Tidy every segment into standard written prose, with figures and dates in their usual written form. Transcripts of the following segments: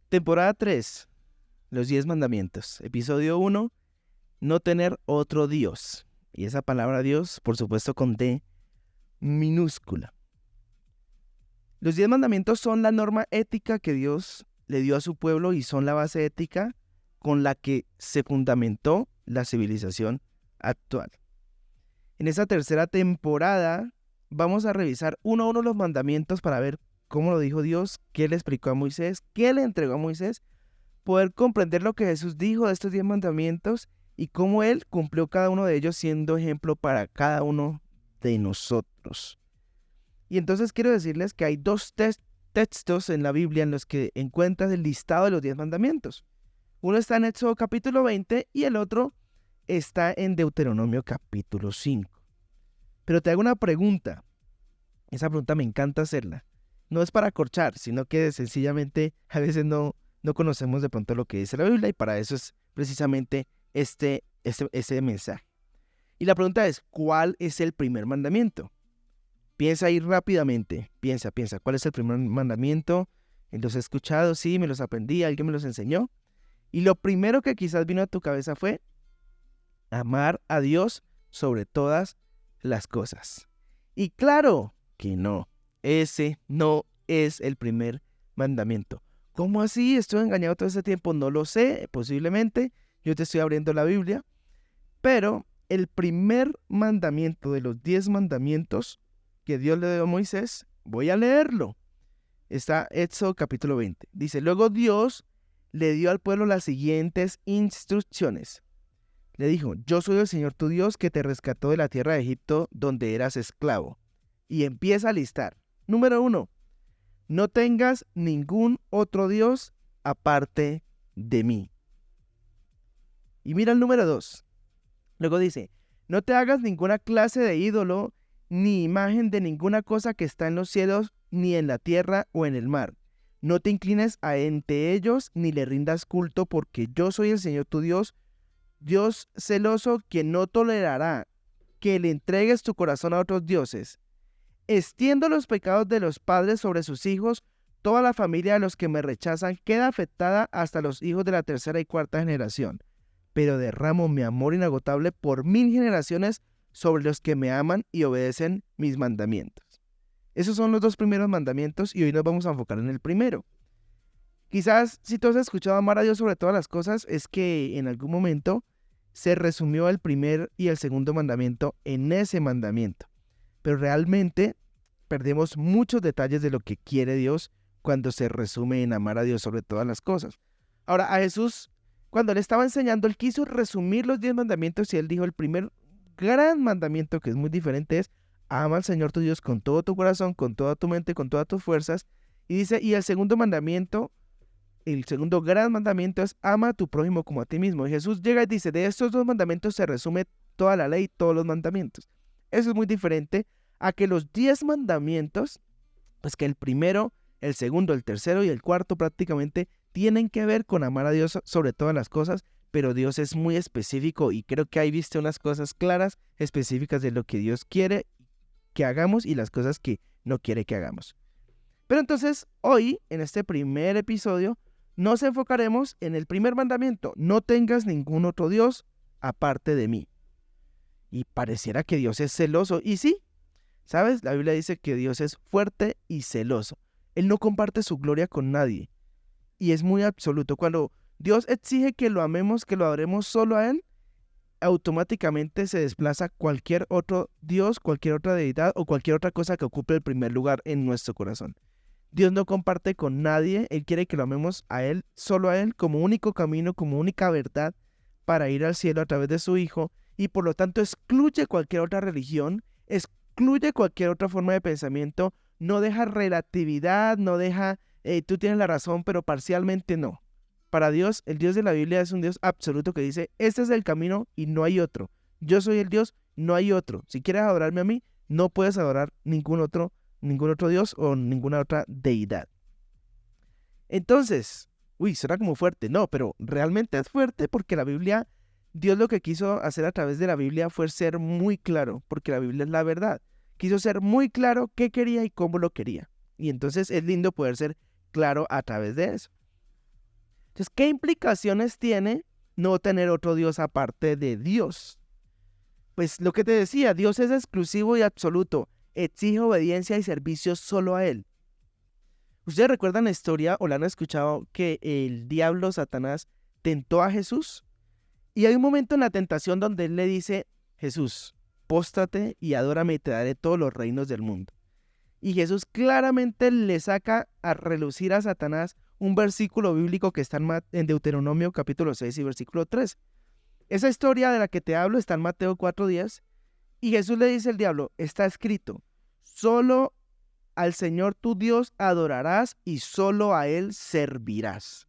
Temporada 3, los 10 mandamientos. Episodio 1, no tener otro Dios. Y esa palabra Dios, por supuesto, con D minúscula. Los 10 mandamientos son la norma ética que Dios le dio a su pueblo y son la base ética con la que se fundamentó la civilización actual. En esta tercera temporada vamos a revisar uno a uno los mandamientos para ver cómo lo dijo Dios, qué le explicó a Moisés, qué le entregó a Moisés, poder comprender lo que Jesús dijo de estos 10 mandamientos y cómo Él cumplió cada uno de ellos siendo ejemplo para cada uno de nosotros. Y entonces quiero decirles que hay dos textos en la Biblia en los que encuentras el listado de los 10 mandamientos. Uno está en Éxodo capítulo 20 y el otro está en Deuteronomio capítulo 5. Pero te hago una pregunta. Esa pregunta me encanta hacerla. No es para acorchar, sino que sencillamente a veces no conocemos de pronto lo que dice la Biblia y para eso es precisamente este mensaje. Y la pregunta es, ¿cuál es el primer mandamiento? Piensa ahí rápidamente, piensa, ¿cuál es el primer mandamiento? ¿Los he escuchado? Sí, me los aprendí, alguien me los enseñó. Y lo primero que quizás vino a tu cabeza fue amar a Dios sobre todas las cosas. Y claro que no, ese no es el primer mandamiento. ¿Cómo así? ¿Estuve engañado todo ese tiempo? No lo sé, posiblemente. Yo te estoy abriendo la Biblia. Pero el primer mandamiento de los 10 mandamientos que Dios le dio a Moisés, voy a leerlo. Está Éxodo capítulo 20. Dice, luego Dios le dio al pueblo las siguientes instrucciones. Le dijo, yo soy el Señor tu Dios que te rescató de la tierra de Egipto donde eras esclavo. Y empieza a listar. Número 1. No tengas ningún otro Dios aparte de mí. Y mira el número 2. Luego dice, no te hagas ninguna clase de ídolo, ni imagen de ninguna cosa que está en los cielos, ni en la tierra o en el mar. No te inclines ante ellos, ni le rindas culto, porque yo soy el Señor tu Dios, Dios celoso, que no tolerará que le entregues tu corazón a otros dioses. Extiendo los pecados de los padres sobre sus hijos, toda la familia de los que me rechazan queda afectada hasta los hijos de la tercera y cuarta generación. Pero derramo mi amor inagotable por 1000 generaciones sobre los que me aman y obedecen mis mandamientos. Esos son los 2 primeros mandamientos y hoy nos vamos a enfocar en el primero. Quizás si tú has escuchado amar a Dios sobre todas las cosas, es que en algún momento se resumió el primer y el segundo mandamiento en ese mandamiento. Pero realmente perdemos muchos detalles de lo que quiere Dios cuando se resume en amar a Dios sobre todas las cosas. Ahora, a Jesús, cuando le estaba enseñando, él quiso resumir los 10 mandamientos y él dijo, el primer gran mandamiento, que es muy diferente, es ama al Señor tu Dios con todo tu corazón, con toda tu mente, con todas tus fuerzas. Y dice, y el segundo mandamiento, el segundo gran mandamiento es ama a tu prójimo como a ti mismo. Y Jesús llega y dice, de estos 2 mandamientos se resume toda la ley, todos los mandamientos. Eso es muy diferente a que los 10 mandamientos, pues que el primero, el segundo, el tercero y el cuarto prácticamente tienen que ver con amar a Dios sobre todas las cosas, pero Dios es muy específico y creo que ahí viste unas cosas claras, específicas de lo que Dios quiere que hagamos y las cosas que no quiere que hagamos. Pero entonces, hoy, en este primer episodio, nos enfocaremos en el primer mandamiento, no tengas ningún otro Dios aparte de mí. Y pareciera que Dios es celoso, y sí, ¿sabes? La Biblia dice que Dios es fuerte y celoso. Él no comparte su gloria con nadie. Y es muy absoluto. Cuando Dios exige que lo amemos, que lo adoremos solo a Él, automáticamente se desplaza cualquier otro Dios, cualquier otra deidad o cualquier otra cosa que ocupe el primer lugar en nuestro corazón. Dios no comparte con nadie. Él quiere que lo amemos a Él, solo a Él, como único camino, como única verdad para ir al cielo a través de su Hijo. Y por lo tanto excluye cualquier otra religión, excluye cualquier otra forma de pensamiento, no deja relatividad, no deja, tú tienes la razón, pero parcialmente no. Para Dios, el Dios de la Biblia es un Dios absoluto que dice, este es el camino y no hay otro. Yo soy el Dios, no hay otro. Si quieres adorarme a mí, no puedes adorar ningún otro Dios o ninguna otra deidad. Entonces, suena como fuerte. No, pero realmente es fuerte porque la Biblia, Dios lo que quiso hacer a través de la Biblia fue ser muy claro, porque la Biblia es la verdad. Quiso ser muy claro qué quería y cómo lo quería. Y entonces es lindo poder ser claro a través de eso. Entonces, ¿qué implicaciones tiene no tener otro Dios aparte de Dios? Pues lo que te decía, Dios es exclusivo y absoluto, exige obediencia y servicio solo a Él. ¿Ustedes recuerdan la historia o la han escuchado que el diablo Satanás tentó a Jesús? Y hay un momento en la tentación donde él le dice, Jesús, póstrate y adórame y te daré todos los reinos del mundo. Y Jesús claramente le saca a relucir a Satanás un versículo bíblico que está en Deuteronomio capítulo 6 y versículo 3. Esa historia de la que te hablo está en Mateo 4:10 y Jesús le dice al diablo, está escrito, solo al Señor tu Dios adorarás y solo a Él servirás.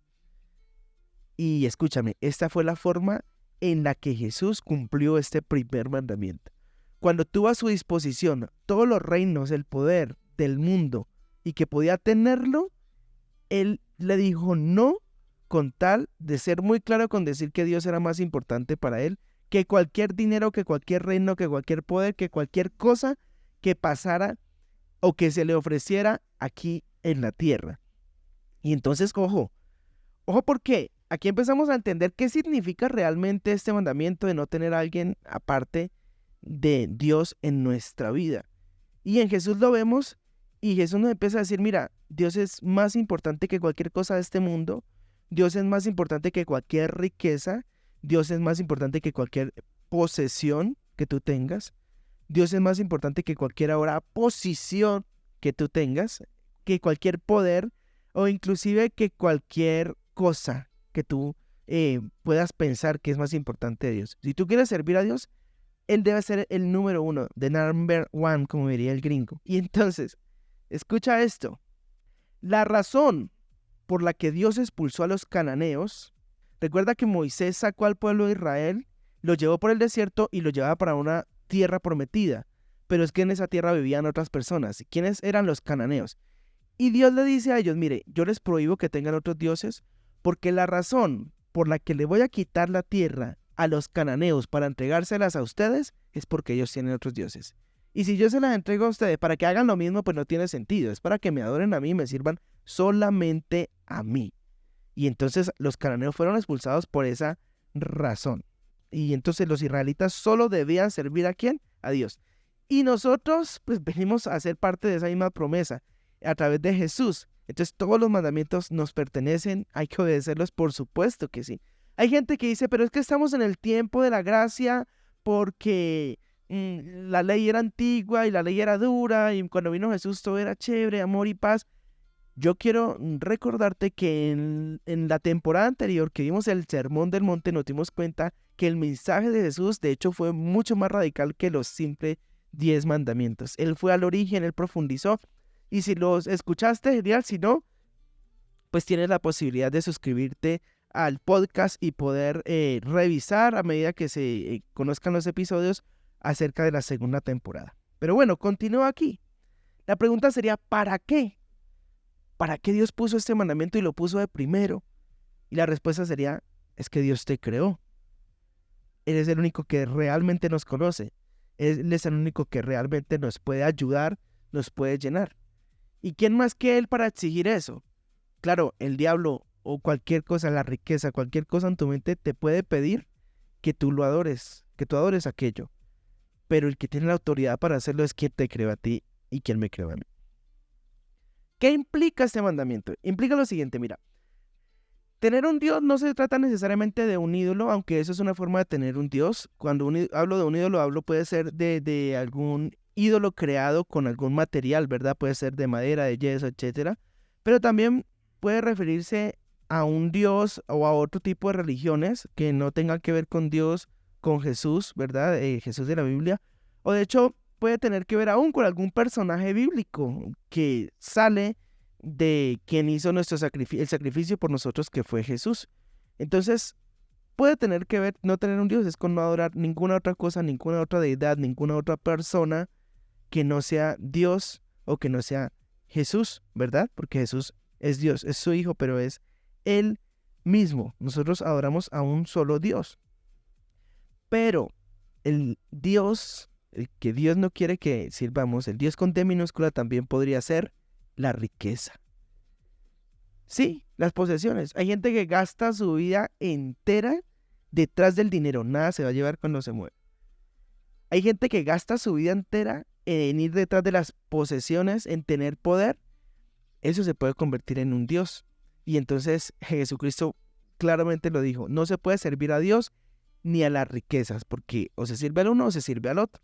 Y escúchame, esta fue la forma en la que Jesús cumplió este primer mandamiento. Cuando tuvo a su disposición todos los reinos, el poder del mundo y que podía tenerlo, Él le dijo no con tal de ser muy claro con decir que Dios era más importante para Él que cualquier dinero, que cualquier reino, que cualquier poder, que cualquier cosa que pasara o que se le ofreciera aquí en la tierra. Y entonces, ojo porque aquí empezamos a entender qué significa realmente este mandamiento de no tener a alguien aparte de Dios en nuestra vida. Y en Jesús lo vemos y Jesús nos empieza a decir, mira, Dios es más importante que cualquier cosa de este mundo, Dios es más importante que cualquier riqueza, Dios es más importante que cualquier posesión que tú tengas, Dios es más importante que cualquier ahora posición que tú tengas, que cualquier poder o inclusive que cualquier cosa que tú puedas pensar que es más importante de Dios. Si tú quieres servir a Dios, Él debe ser el número uno, the number one, como diría el gringo. Y entonces, escucha esto. La razón por la que Dios expulsó a los cananeos, recuerda que Moisés sacó al pueblo de Israel, lo llevó por el desierto y lo llevaba para una tierra prometida. Pero es que en esa tierra vivían otras personas. ¿Quiénes eran los cananeos? Y Dios le dice a ellos, mire, yo les prohíbo que tengan otros dioses, porque la razón por la que le voy a quitar la tierra a los cananeos para entregárselas a ustedes es porque ellos tienen otros dioses. Y si yo se las entrego a ustedes para que hagan lo mismo, pues no tiene sentido. Es para que me adoren a mí y me sirvan solamente a mí. Y entonces los cananeos fueron expulsados por esa razón. Y entonces los israelitas solo debían servir ¿a quién? A Dios. Y nosotros pues venimos a ser parte de esa misma promesa a través de Jesús. Entonces todos los mandamientos nos pertenecen, hay que obedecerlos, por supuesto que sí. Hay gente que dice, pero es que estamos en el tiempo de la gracia porque la ley era antigua y la ley era dura y cuando vino Jesús todo era chévere, amor y paz. Yo quiero recordarte que en la temporada anterior que vimos el Sermón del Monte nos dimos cuenta que el mensaje de Jesús de hecho fue mucho más radical que los simples 10 mandamientos. Él fue al origen, él profundizó. Y si los escuchaste, genial. Si no, pues tienes la posibilidad de suscribirte al podcast y poder revisar a medida que se conozcan los episodios acerca de la segunda temporada. Pero bueno, continúo aquí. La pregunta sería, ¿para qué? ¿Para qué Dios puso este mandamiento y lo puso de primero? Y la respuesta sería, es que Dios te creó. Él es el único que realmente nos conoce. Él es el único que realmente nos puede ayudar, nos puede llenar. ¿Y quién más que Él para exigir eso? Claro, el diablo o cualquier cosa, la riqueza, cualquier cosa en tu mente te puede pedir que tú lo adores, que tú adores aquello. Pero el que tiene la autoridad para hacerlo es quien te creó a ti y quien me creó a mí. ¿Qué implica este mandamiento? Implica lo siguiente, mira. Tener un Dios no se trata necesariamente de un ídolo, aunque eso es una forma de tener un Dios. Cuando hablo de un ídolo, puede ser de algún ídolo creado con algún material, ¿verdad? Puede ser de madera, de yeso, etcétera. Pero también puede referirse a un Dios o a otro tipo de religiones que no tengan que ver con Dios, con Jesús, ¿verdad? Jesús de la Biblia. O de hecho, puede tener que ver aún con algún personaje bíblico que sale de quien hizo el sacrificio por nosotros, que fue Jesús. Entonces, puede tener que ver, no tener un Dios, es con no adorar ninguna otra cosa, ninguna otra deidad, ninguna otra persona que no sea Dios o que no sea Jesús, ¿verdad? Porque Jesús es Dios, es su Hijo, pero es Él mismo. Nosotros adoramos a un solo Dios. Pero el Dios, el que Dios no quiere que sirvamos, el Dios con D minúscula también podría ser la riqueza. Sí, Las posesiones. Hay gente que gasta su vida entera detrás del dinero. Nada se va a llevar cuando se muere. Hay gente que gasta su vida entera en ir detrás de las posesiones, en tener poder. Eso se puede convertir en un Dios. Y entonces Jesucristo claramente lo dijo. No se puede servir a Dios ni a las riquezas, porque o se sirve al uno o se sirve al otro.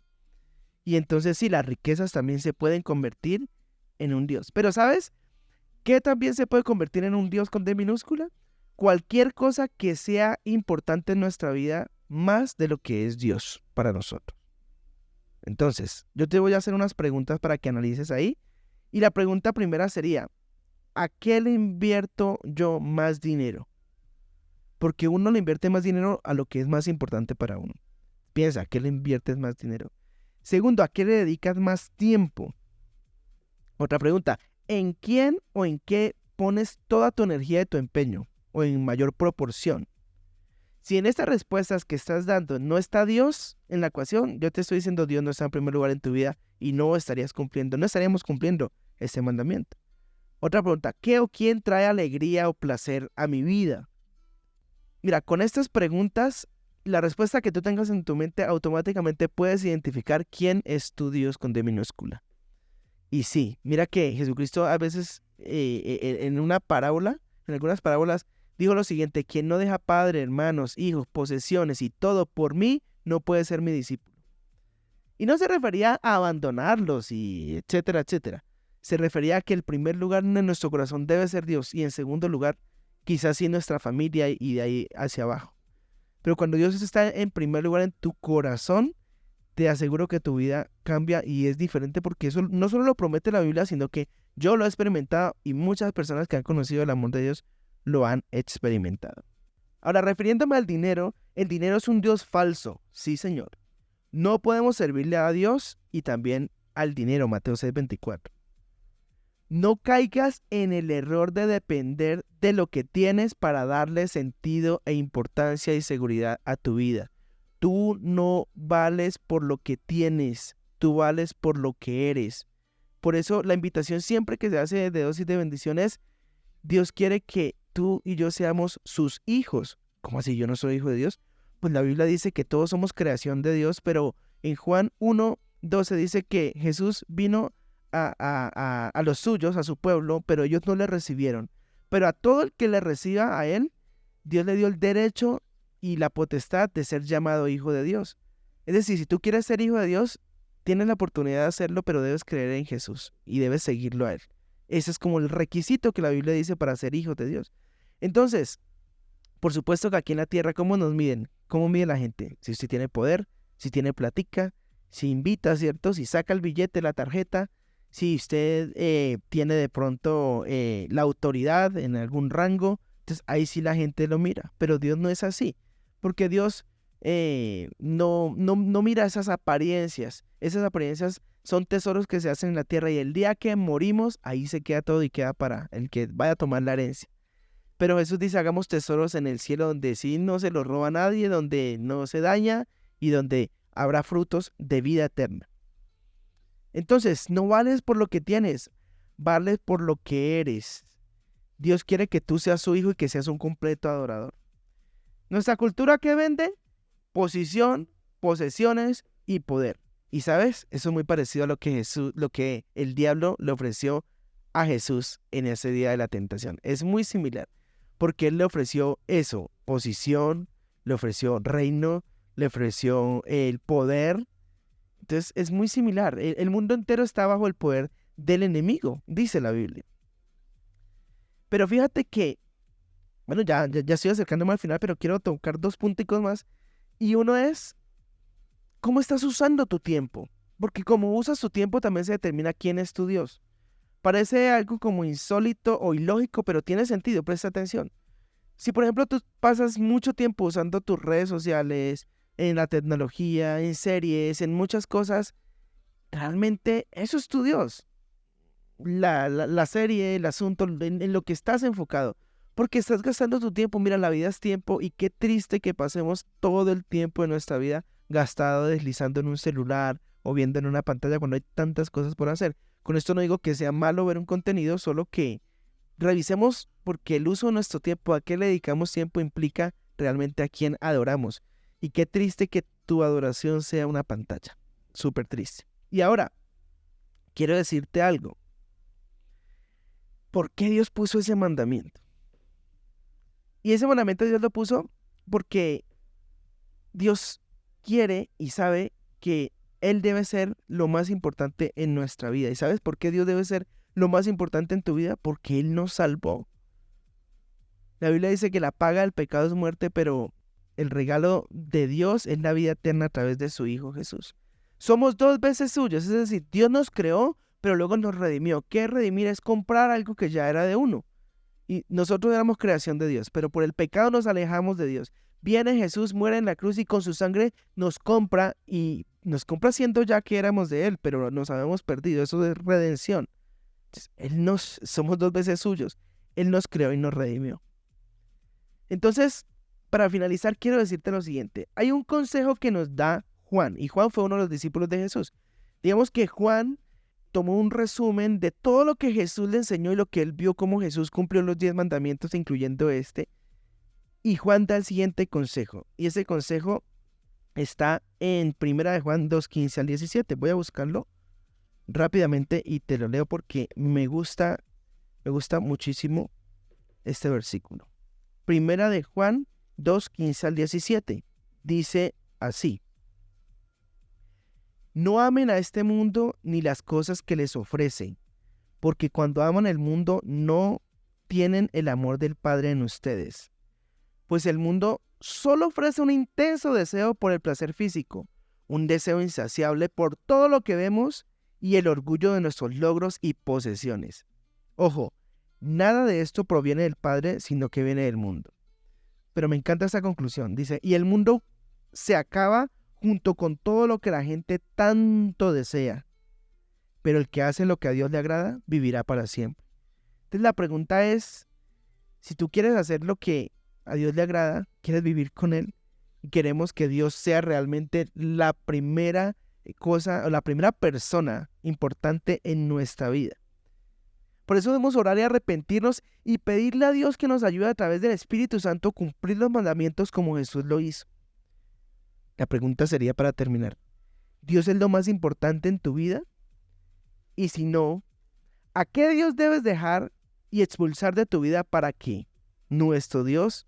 Y entonces sí, las riquezas también se pueden convertir en un Dios. Pero ¿sabes qué también se puede convertir en un Dios con D minúscula? Cualquier cosa que sea importante en nuestra vida más de lo que es Dios para nosotros. Entonces, yo te voy a hacer unas preguntas para que analices ahí. Y la pregunta primera sería, ¿a qué le invierto yo más dinero? Porque uno le invierte más dinero a lo que es más importante para uno. Piensa, ¿a qué le inviertes más dinero? Segundo, ¿a qué le dedicas más tiempo? Otra pregunta, ¿en quién o en qué pones toda tu energía y tu empeño? O en mayor proporción. Si en estas respuestas que estás dando no está Dios en la ecuación, yo te estoy diciendo Dios no está en primer lugar en tu vida y no estaríamos cumpliendo ese mandamiento. Otra pregunta, ¿qué o quién trae alegría o placer a mi vida? Mira, con estas preguntas, la respuesta que tú tengas en tu mente automáticamente puedes identificar quién es tu Dios con D minúscula. Y sí, mira que Jesucristo a veces en una parábola, en algunas parábolas, dijo lo siguiente: quien no deja padre, hermanos, hijos, posesiones y todo por mí, no puede ser mi discípulo. Y no se refería a abandonarlos y etcétera, etcétera. Se refería a que el primer lugar en nuestro corazón debe ser Dios y en segundo lugar, quizás sí nuestra familia y de ahí hacia abajo. Pero cuando Dios está en primer lugar en tu corazón, te aseguro que tu vida cambia y es diferente, porque eso no solo lo promete la Biblia, sino que yo lo he experimentado y muchas personas que han conocido el amor de Dios lo han experimentado. Ahora, refiriéndome al dinero, el dinero es un Dios falso, sí señor. No podemos servirle a Dios y también al dinero, Mateo 6:24. No caigas en el error de depender de lo que tienes para darle sentido e importancia y seguridad a tu vida. Tú no vales por lo que tienes, tú vales por lo que eres. Por eso la invitación siempre que se hace de dosis de bendición es: Dios quiere que tú y yo seamos sus hijos. ¿Cómo así yo no soy hijo de Dios? Pues la Biblia dice que todos somos creación de Dios, pero en Juan 1:12 dice que Jesús vino a los suyos, a su pueblo, pero ellos no le recibieron. Pero a todo el que le reciba a él, Dios le dio el derecho y la potestad de ser llamado hijo de Dios. Es decir, si tú quieres ser hijo de Dios, tienes la oportunidad de hacerlo, pero debes creer en Jesús y debes seguirlo a él. Ese es como el requisito que la Biblia dice para ser hijos de Dios. Entonces, por supuesto que aquí en la tierra, ¿cómo nos miden? ¿Cómo mide la gente? Si usted tiene poder, si tiene platica, si invita, ¿cierto? Si saca el billete, la tarjeta, si usted tiene de pronto la autoridad en algún rango, entonces ahí sí la gente lo mira. Pero Dios no es así, porque Dios no mira esas apariencias. Esas apariencias son tesoros que se hacen en la tierra y el día que morimos, ahí se queda todo y queda para el que vaya a tomar la herencia. Pero Jesús dice: hagamos tesoros en el cielo donde sí no se los roba nadie, donde no se daña y donde habrá frutos de vida eterna. Entonces, no vales por lo que tienes, vales por lo que eres. Dios quiere que tú seas su hijo y que seas un completo adorador. Nuestra cultura, ¿qué vende? Posición, posesiones y poder. Y sabes, eso es muy parecido a lo que el diablo le ofreció a Jesús en ese día de la tentación. Es muy similar, porque él le ofreció eso: posición, le ofreció reino, le ofreció el poder. Entonces es muy similar. El mundo entero está bajo el poder del enemigo, dice la Biblia. Pero fíjate que, bueno, ya estoy acercándome al final, pero quiero tocar dos punticos más. Y uno es: ¿cómo estás usando tu tiempo? Porque como usas tu tiempo también se determina quién es tu Dios. Parece algo como insólito o ilógico, pero tiene sentido, presta atención. Si por ejemplo tú pasas mucho tiempo usando tus redes sociales, en la tecnología, en series, en muchas cosas, realmente eso es tu Dios. La serie, el asunto, en lo que estás enfocado. Porque estás gastando tu tiempo. Mira, la vida es tiempo y qué triste que pasemos todo el tiempo de nuestra vida gastado deslizando en un celular o viendo en una pantalla cuando hay tantas cosas por hacer. Con esto no digo que sea malo ver un contenido, solo que revisemos porque el uso de nuestro tiempo, a qué le dedicamos tiempo, implica realmente a quién adoramos. Y qué triste que tu adoración sea una pantalla. Súper triste. Y ahora, quiero decirte algo. ¿Por qué Dios puso ese mandamiento? Y ese mandamiento Dios lo puso porque Dios quiere y sabe que Él debe ser lo más importante en nuestra vida. ¿Y sabes por qué Dios debe ser lo más importante en tu vida? Porque Él nos salvó. La Biblia dice que la paga del pecado es muerte, pero el regalo de Dios es la vida eterna a través de su Hijo Jesús. Somos 2 veces suyos, es decir, Dios nos creó, pero luego nos redimió. ¿Qué es redimir? Es comprar algo que ya era de uno. Y nosotros éramos creación de Dios, pero por el pecado nos alejamos de Dios. Viene Jesús, muere en la cruz y con su sangre nos compra, y nos compra siendo ya que éramos de Él, pero nos habíamos perdido. Eso es redención. Entonces, somos 2 veces suyos. Él nos creó y nos redimió. Entonces, para finalizar, quiero decirte lo siguiente. Hay un consejo que nos da Juan, y Juan fue uno de los discípulos de Jesús. Digamos que Juan tomó un resumen de todo lo que Jesús le enseñó y lo que él vio cómo Jesús cumplió los 10 mandamientos, incluyendo este. Y Juan da el siguiente consejo. Y ese consejo está en 1 de Juan 2, 15 al 17. Voy a buscarlo rápidamente y te lo leo porque me gusta muchísimo este versículo. 1 de Juan 2, 15 al 17. Dice así: no amen a este mundo ni las cosas que les ofrecen, porque cuando aman el mundo no tienen el amor del Padre en ustedes. Pues el mundo solo ofrece un intenso deseo por el placer físico, un deseo insaciable por todo lo que vemos y el orgullo de nuestros logros y posesiones. Ojo, nada de esto proviene del Padre, sino que viene del mundo. Pero me encanta esa conclusión. Dice, y el mundo se acaba junto con todo lo que la gente tanto desea. Pero el que hace lo que a Dios le agrada, vivirá para siempre. Entonces la pregunta es, si tú quieres hacer lo que a Dios le agrada, quieres vivir con Él, y queremos que Dios sea realmente la primera cosa, o la primera persona importante en nuestra vida. Por eso debemos orar y arrepentirnos y pedirle a Dios que nos ayude a través del Espíritu Santo a cumplir los mandamientos como Jesús lo hizo. La pregunta sería para terminar, ¿Dios es lo más importante en tu vida? Y si no, ¿a qué Dios debes dejar y expulsar de tu vida para que nuestro Dios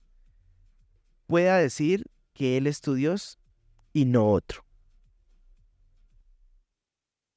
pueda decir que Él es tu Dios y no otro?